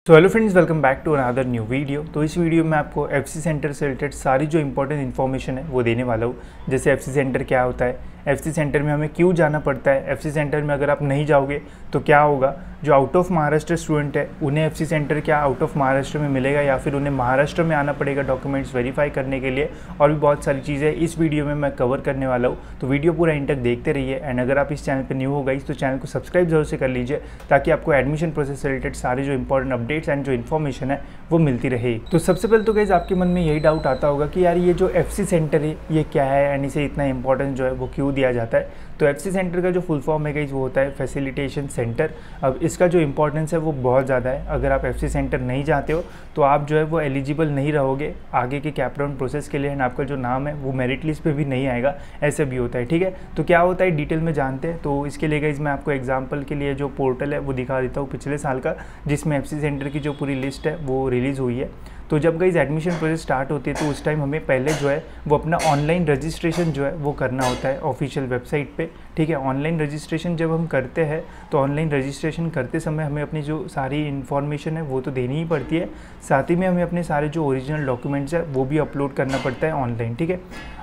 तो hello friends, welcome back to another new video. तो इस वीडियो में आपको एफसी सेंटर से रिलेटेड सारी जो इंपॉर्टेंट इन्फॉर्मेशन है वो देने वाला हूँ। जैसे एफसी सेंटर क्या होता है, एफसी सेंटर में हमें क्यों जाना पड़ता है, एफसी सेंटर में अगर आप नहीं जाओगे तो क्या होगा, जो आउट ऑफ महाराष्ट्र स्टूडेंट है उन्हें एफसी सेंटर क्या आउट ऑफ महाराष्ट्र में मिलेगा या फिर उन्हें महाराष्ट्र में आना पड़ेगा डॉक्यूमेंट्स वेरीफाई करने के लिए, और भी बहुत सारी चीज़ें इस वीडियो में मैं कवर करने वाला हूँ। तो वीडियो पूरा एंड तक देखते रहिए। एंड अगर आप इस चैनल पर न्यू हो गई तो चैनल को सब्सक्राइब जरूर से कर लीजिए, ताकि आपको एडमिशन प्रोसेस से रिलेटेड सारे जो इंपॉर्टेंट अपडेट्स एंड जो इन्फॉर्मेशन है वो मिलती रहे। तो सबसे पहले तो गाइस आपके मन में यही डाउट आता होगा कि यार ये जो एफसी सेंटर है ये क्या है एंड इसे इतना इंपॉर्टेंस जो है वो क्यों दिया जाता है। तो एफसी सेंटर का जो फुल फॉर्म है गाइस वो होता है फैसिलिटेशन सेंटर। अब इसका जो इंपॉर्टेंस है वो बहुत ज़्यादा है। अगर आप एफसी सेंटर नहीं जाते हो तो आप जो है वो एलिजिबल नहीं रहोगे आगे के कैप राउंड प्रोसेस के लिए, एंड आपका जो नाम है वो मेरिट लिस्ट पे भी नहीं आएगा, ऐसे भी होता है। ठीक है, तो क्या होता है डिटेल में जानते हैं। तो इसके लिए गाइस मैं आपको एग्जाम्पल के लिए जो पोर्टल है वो दिखा देता हूँ पिछले साल का, जिसमें एफसी सेंटर की जो पूरी लिस्ट है वो रिलीज़ हुई है। तो जब गाइस एडमिशन प्रोसेस स्टार्ट होती है तो उस टाइम हमें पहले जो है वो अपना ऑनलाइन रजिस्ट्रेशन जो है वो करना होता है ऑफिशियल वेबसाइट पे। ठीक है, ऑनलाइन रजिस्ट्रेशन जब हम करते हैं तो ऑनलाइन रजिस्ट्रेशन करते समय हमें अपनी जो सारी इन्फॉर्मेशन है वो तो देनी ही पड़ती है, साथ ही में हमें अपने सारे जो ओरिजिनल डॉक्यूमेंट्स है वो भी अपलोड करना पड़ता है ऑनलाइन। ठीक है,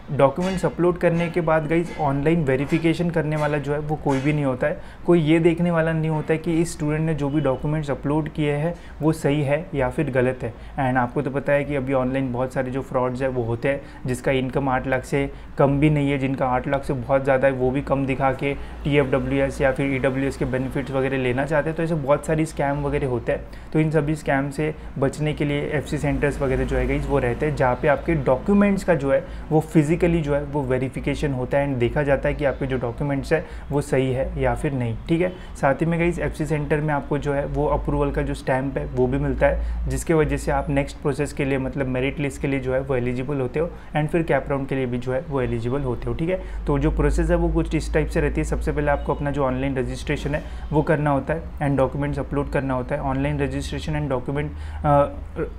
डॉक्यूमेंट्स अपलोड करने के बाद गाइज ऑनलाइन वेरिफिकेशन करने वाला जो है वो कोई भी नहीं होता है। कोई ये देखने वाला नहीं होता है कि इस स्टूडेंट ने जो भी डॉक्यूमेंट्स अपलोड किए हैं वो सही है या फिर गलत है। एंड आपको तो पता है कि अभी ऑनलाइन बहुत सारे जो फ्रॉड्स है वो होते हैं, जिसका इनकम 8 लाख से कम भी नहीं है, जिनका 8 लाख से बहुत ज़्यादा है वो भी कम दिखा के TFWS या फिर EWS के बेनिफिट्स वगैरह लेना चाहते हैं। तो ऐसे बहुत सारी स्कैम वगैरह होते हैं। तो इन सभी स्कैम से बचने के लिए एफसी सेंटर्स वगैरह जो है गाइज वो रहते हैं, जहाँ पे आपके डॉक्यूमेंट्स का जो है वो फिजिकली जो है वो वेरिफिकेशन होता है एंड देखा जाता है कि आपके जो डॉक्यूमेंट्स है वो सही है या फिर नहीं। ठीक है, साथ ही में गाइस एफसी सेंटर में आपको जो है वो अप्रूवल का जो स्टैंप है वो भी मिलता है, जिसके वजह से आप नेक्स्ट प्रोसेस के लिए मतलब मेरिट लिस्ट के लिए जो है वो एलिजिबल होते हो एंड फिर कैप राउंड के लिए भी जो है वो एलिजिबल होते हो। ठीक है, तो जो प्रोसेस है वो कुछ इस टाइप से रहती है। सबसे पहले आपको अपना जो ऑनलाइन रजिस्ट्रेशन है वो करना होता है एंड डॉक्यूमेंट्स अपलोड करना होता है। Online registration and document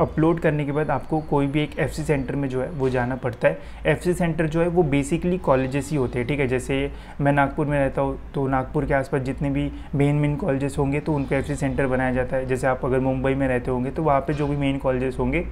upload करने के बाद आपको कोई भी एक एफसी सेंटर में जो है वो जाना पड़ता है। एफसी सेंटर जो है वो बेसिकली कॉलेजेस ही होते हैं। ठीक है, जैसे मैं नागपुर में रहता हूँ तो नागपुर के आसपास जितने भी मेन कॉलेजेस होंगे तो उनको एफसी सेंटर बनाया जाता है। जैसे आप अगर मुंबई में रहते होंगे तो वहाँ पे जो भी मेन कॉलेजेस होंगे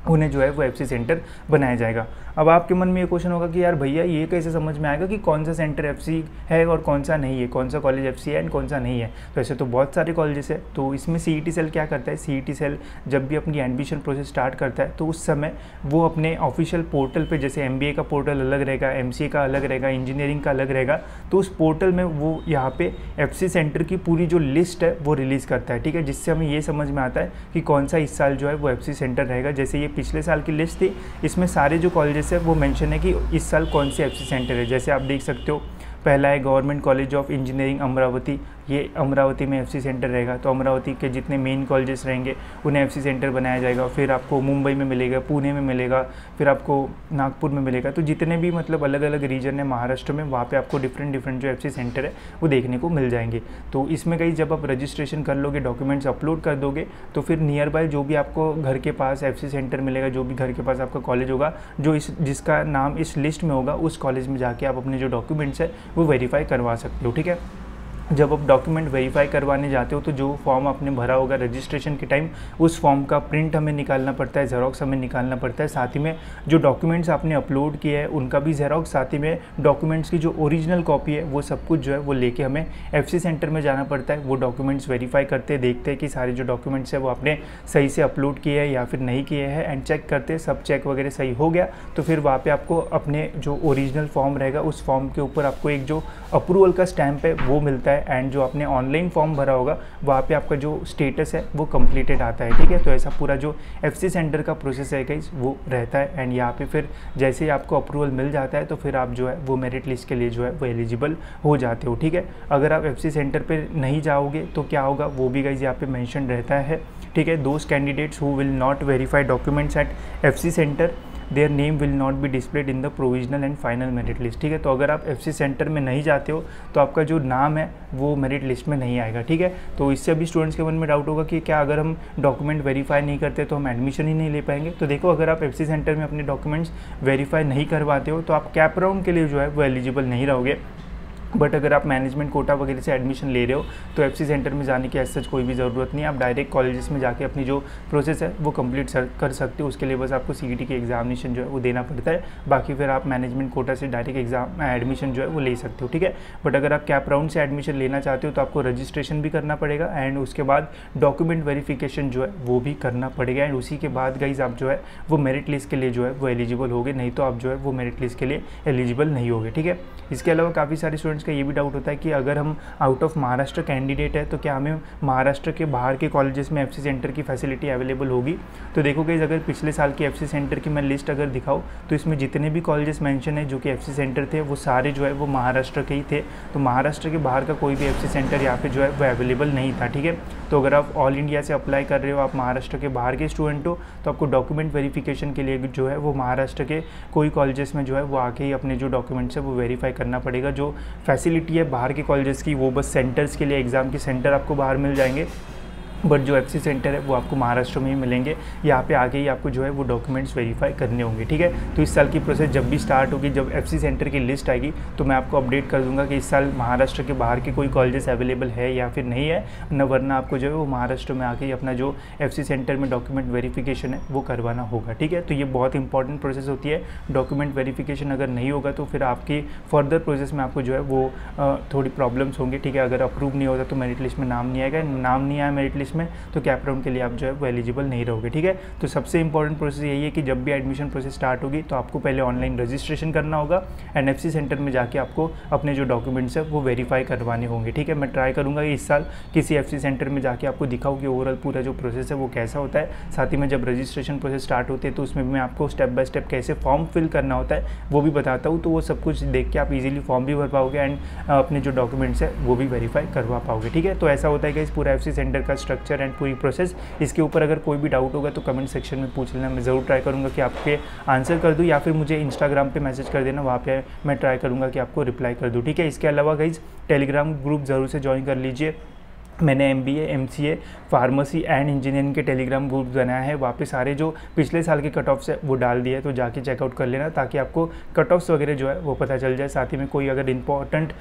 उन्हें जो है वो एफसी सेंटर बनाया जाएगा। अब आपके मन में ये क्वेश्चन होगा कि यार भैया ये कैसे समझ में आएगा कि कौन सा सेंटर एफसी है और कौन सा नहीं है, कौन सा कॉलेज एफसी है एंड कौन सा नहीं है। तो ऐसे तो बहुत सारे कॉलेजेस है। तो इसमें सीईटी सेल क्या करता है, सीईटी सेल जब भी अपनी एडमिशन प्रोसेस स्टार्ट करता है तो उस समय वो अपने ऑफिशियल पोर्टल पे, जैसे एमबीए का पोर्टल अलग रहेगा, एमसीए का अलग रहेगा, इंजीनियरिंग का अलग रहेगा, तो उस पोर्टल में वो यहाँ पे एफसी सेंटर की पूरी जो लिस्ट है वो रिलीज़ करता है। ठीक है, जिससे हमें ये समझ में आता है कि कौन सा इस साल जो है वो एफसी सेंटर रहेगा। जैसे ये पिछले साल की लिस्ट थी, इसमें सारे जो कॉलेजेस है वो मेंशन है कि इस साल कौन से एफसी सेंटर है। जैसे आप देख सकते हो, पहला है government college of engineering Amravati, ये अमरावती में एफसी सेंटर रहेगा। तो अमरावती के जितने मेन कॉलेजेस रहेंगे उन्हें एफसी सेंटर बनाया जाएगा। फिर आपको मुंबई में मिलेगा, पुणे में मिलेगा, फिर आपको नागपुर में मिलेगा। तो जितने भी मतलब अलग अलग रीजन है महाराष्ट्र में, वहाँ पे आपको डिफरेंट जो एफसी सेंटर है वो देखने को मिल जाएंगे। तो इसमें कहीं जब आप रजिस्ट्रेशन कर लोगे, डॉक्यूमेंट्स अपलोड कर दोगे, तो फिर नियर बाय जो भी आपको घर के पास एफसी सेंटर मिलेगा, जो भी घर के पास आपका कॉलेज होगा, जो जिसका नाम इस लिस्ट में होगा, उस कॉलेज में जाके आप अपने जो डॉक्यूमेंट्स है वो वेरीफाई करवा सकते हो। ठीक है, जब आप डॉक्यूमेंट वेरीफाई करवाने जाते हो तो जो फॉर्म आपने भरा होगा रजिस्ट्रेशन के टाइम, उस फॉर्म का प्रिंट हमें निकालना पड़ता है, जेरोक्स हमें निकालना पड़ता है। साथ ही में जो डॉक्यूमेंट्स आपने अपलोड किए हैं उनका भी जेरोक्स, साथ ही में डॉक्यूमेंट्स की जो ओरिजिनल कॉपी है वो सब कुछ जो है वो लेके हमें एफसी सेंटर में जाना पड़ता है। वो डॉक्यूमेंट्स वेरीफाई करते, देखते हैं कि सारे जो डॉक्यूमेंट्स है वो आपने सही से अपलोड किए हैं या फिर नहीं किए हैं, एंड चेक करते, सब चेक वगैरह सही हो गया तो फिर वहाँ पर आपको अपने जो ओरिजिनल फॉर्म रहेगा उस फॉर्म के ऊपर आपको एक जो अप्रूवल का स्टैंप है वो मिलता है। एंड जो आपने ऑनलाइन फॉर्म भरा होगा वहाँ पे आपका जो स्टेटस है वो कंप्लीटेड आता है। ठीक है, तो ऐसा पूरा जो एफसी सेंटर का प्रोसेस है गाइस वो रहता है। एंड यहाँ पे फिर जैसे ही आपको अप्रूवल मिल जाता है तो फिर आप जो है वो मेरिट लिस्ट के लिए जो है वो एलिजिबल हो जाते हो। ठीक है, अगर आप एफसी सेंटर पे नहीं जाओगे तो क्या होगा वो भी गाइस यहाँ पे मेंशन रहता है। ठीक है, those candidates who will not verify documents eight FC centre, their name will not be displayed in the provisional and final merit list. ठीक है, तो अगर आप एफसी सेंटर में नहीं जाते हो तो आपका जो नाम है वो मेरिट लिस्ट में नहीं आएगा। ठीक है, तो इससे अभी स्टूडेंट्स के मन में डाउट होगा कि क्या अगर हम डॉक्यूमेंट वेरीफाई नहीं करते तो हम एडमिशन ही नहीं ले पाएंगे। तो देखो, अगर आप एफसी सेंटर में अपने डॉक्यूमेंट्स वेरीफाई नहीं करवाते हो तो आप कैप राउंड के लिए जो है वो एलिजिबल नहीं रहोगे। बट अगर आप मैनेजमेंट कोटा वगैरह से एडमिशन ले रहे हो तो एफसी सेंटर में जाने की ऐसा कोई भी ज़रूरत नहीं है। आप डायरेक्ट कॉलेजेस में जाके अपनी जो प्रोसेस है वो कंप्लीट कर सकते हो। उसके लिए बस आपको सीईटी की एग्जामिनेशन जो है वो देना पड़ता है, बाकी फिर आप मैनेजमेंट कोटा से डायरेक्ट एग्जाम एडमिशन जो है वो ले सकते हो, ठीक है। बट अगर आप कैप राउंड से एडमिशन लेना चाहते हो तो आपको रजिस्ट्रेशन भी करना पड़ेगा एंड उसके बाद डॉक्यूमेंट वेरिफिकेशन जो है वो भी करना पड़ेगा एंड उसी के बाद गाइज आप जो है वो मेरिट लिस्ट के लिए जो है वो एलिजिबल होगे, नहीं तो आप जो है वो मेरिट लिस्ट के लिए एलिजिबल नहीं होगे, ठीक है। इसके अलावा काफ़ी सारे स्टूडेंट्स का ये भी डाउट होता है कि अगर हम आउट ऑफ महाराष्ट्र कैंडिडेट है तो क्या हमें महाराष्ट्र के बाहर के कॉलेजेस में एफसी सेंटर की फैसिलिटी अवेलेबल होगी। तो देखो गाइस, अगर पिछले साल की एफसी सेंटर की मैं लिस्ट अगर दिखाऊँ तो इसमें जितने भी कॉलेजेस मेंशन है जो कि एफसी सेंटर थे वो सारे जो है वो महाराष्ट्र के ही थे। तो महाराष्ट्र के बाहर का कोई भी एफसी सेंटर यहाँ पे जो है वो अवेलेबल नहीं था, ठीक है। तो अगर आप ऑल इंडिया से अप्लाई कर रहे हो, आप महाराष्ट्र के बाहर के स्टूडेंट हो, तो आपको डॉक्यूमेंट वेरिफिकेशन के लिए जो है वो महाराष्ट्र के कोई कॉलेजेस में जो है वो आके ही अपने जो डॉक्यूमेंट्स है वो वेरीफाई करना पड़ेगा। जो फैसिलिटी है बाहर के कॉलेजेस की वो बस सेंटर्स के लिए, एग्ज़ाम के सेंटर आपको बाहर मिल जाएंगे, बट जो एफसी सेंटर है वो आपको महाराष्ट्र में ही मिलेंगे। यहाँ पे आगे ही आपको जो है वो डॉक्यूमेंट्स वेरीफाई करने होंगे, ठीक है। तो इस साल की प्रोसेस जब भी स्टार्ट होगी, जब एफसी सेंटर की लिस्ट आएगी तो मैं आपको अपडेट कर दूंगा कि इस साल महाराष्ट्र के बाहर के कोई कॉलेजेस अवेलेबल है या फिर नहीं है, न वरना आपको जो है वो महाराष्ट्र में आके ही अपना जो एफसी सेंटर में डॉक्यूमेंट वेरिफिकेशन है वो करवाना होगा, ठीक है। तो ये बहुत इंपॉर्टेंट प्रोसेस होती है। डॉक्यूमेंट वेरिफिकेशन अगर नहीं होगा तो फिर आपकी फर्दर प्रोसेस में आपको जो है वो थोड़ी प्रॉब्लम्स होंगी, ठीक है। अगर अप्रूव नहीं होता तो मेरिट लिस्ट में नाम नहीं आएगा, नाम नहीं आया मेरिट लिस्ट में तो कैप राउंड के लिए आप जो है वो एलिजिबल नहीं रहोगे, ठीक है। तो सबसे इंपॉर्टेंट प्रोसेस यही है कि जब भी एडमिशन प्रोसेस स्टार्ट होगी तो आपको पहले ऑनलाइन रजिस्ट्रेशन करना होगा एंड एफसी सेंटर में जाके आपको अपने जो डॉक्यूमेंट्स है वो वेरीफाई करवाने होंगे, ठीक है। मैं ट्राई करूँगा कि इस साल किसी एफसी सेंटर में जाके आपको दिखाऊँ कि ओवरऑल पूरा जो प्रोसेस है वो कैसा होता है। साथ ही में जब रजिस्ट्रेशन प्रोसेस स्टार्ट होती है तो उसमें मैं आपको स्टेप बाय स्टेप कैसे फॉर्म फिल करना होता है वो भी बताता हूँ। तो वो सब कुछ देख के आप इजीली फॉर्म भी भर पाओगे एंड अपने जो डॉक्यूमेंट्स है वो भी वेरीफाई करवा पाओगे, ठीक है। तो ऐसा होता है कि इस पूरा एफसी सेंटर का स्ट्रक्चर एंड पूरी प्रोसेस। इसके ऊपर अगर कोई भी डाउट होगा तो कमेंट सेक्शन में पूछ लेना, मैं ज़रूर ट्राई करूँगा कि आपके आंसर कर दूँ, या फिर मुझे इंस्टाग्राम पे मैसेज कर देना, वहाँ पे मैं ट्राई करूँगा कि आपको रिप्लाई कर दूँ, ठीक है। इसके अलावा गाइज टेलीग्राम ग्रुप ज़रूर से ज्वाइन कर लीजिए। मैंने MBA, MCA, pharmacy and engineering के टेलीग्राम ग्रुप बनाया है, वहाँ पे सारे जो पिछले साल के कट ऑफ्स है वो डाल दिए है, तो जाके चेकआउट कर लेना ताकि आपको कट ऑफ्स वगैरह जो है वो पता चल जाए। साथ ही में कोई अगर इंपॉर्टेंट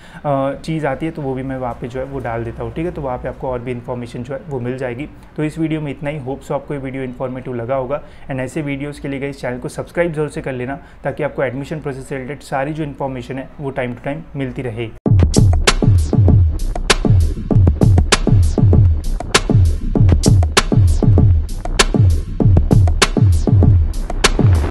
चीज़ आती है तो वो भी मैं वहाँ पे जो है वो डाल देता हूँ, ठीक है। तो वहाँ पे आपको और भी इन्फॉर्मेशन जो है वो मिल जाएगी। तो इस वीडियो में इतना ही, होप सो आपको ये वीडियो इन्फॉर्मेटिव लगा होगा एंड ऐसे वीडियोज़ के लिए गाइस चैनल को सब्सक्राइब जरूर से कर लेना ताकि आपको एडमिशन प्रोसेस से रिलेटेड सारी जो इन्फॉर्मेशन है वो टाइम टू टाइम मिलती रहे।